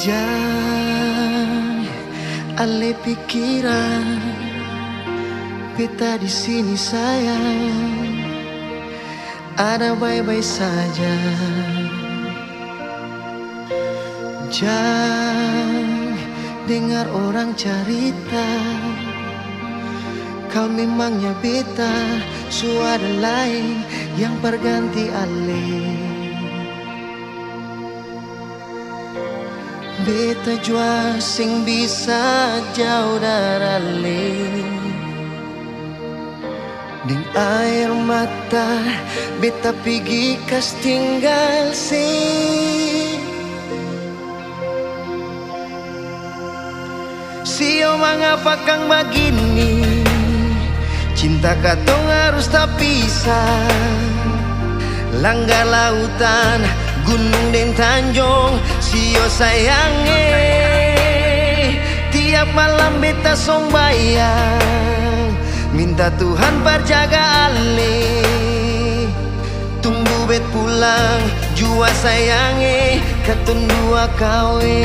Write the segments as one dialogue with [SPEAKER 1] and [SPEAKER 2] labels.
[SPEAKER 1] Jangan alih pikiran, beta di sini sayang, ada baik-baik saja. Jangan dengar orang cerita, kau memangnya beta, suara lain yang berganti alih. Beta jua sing bisa jauh dari ding air mata, beta pergi kas tinggal Sio mengapa kang begini, cinta katong harus tak pisah. Langgar lautan, gunung dan tanjung, sio sayange. Tiap malam beta sombayang, minta Tuhan berjaga ale. Tunggu bet pulang, jua sayange, katun dua kawe.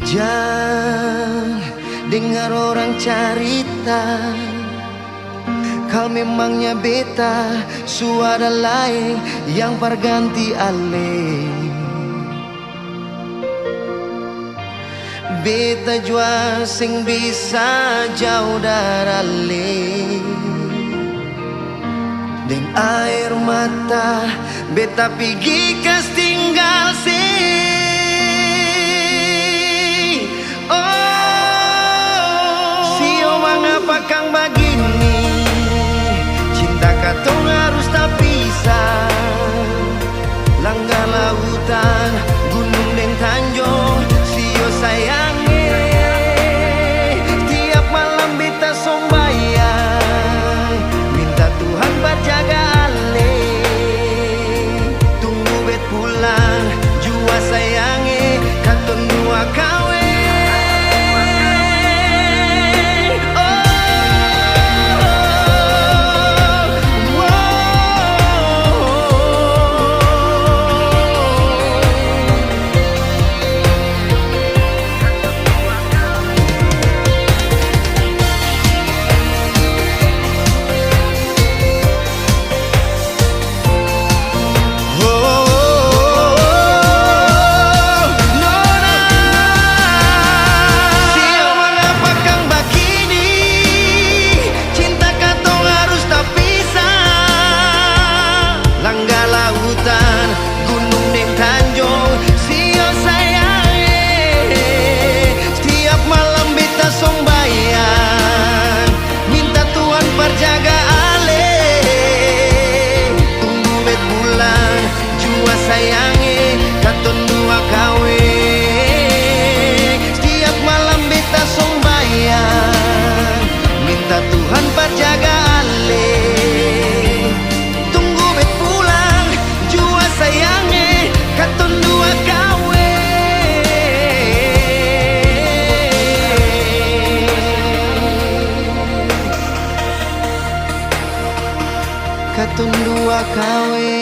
[SPEAKER 1] Jangan dengar orang cerita, kau memangnya beta, suara lain yang berganti ale. Beta jua sing bisa jauh dari deng air mata, beta pergi kas tinggal Mengapa kang begini, cinta katong harus tak pisah. Langgar lautan, gunung dan tanjung, sio sayange. Tiap malam beta sombayang, minta Tuhan berjaga ale. Tunggu bet pulang, jua sayange, katong dua kawe. Katun dua kawe.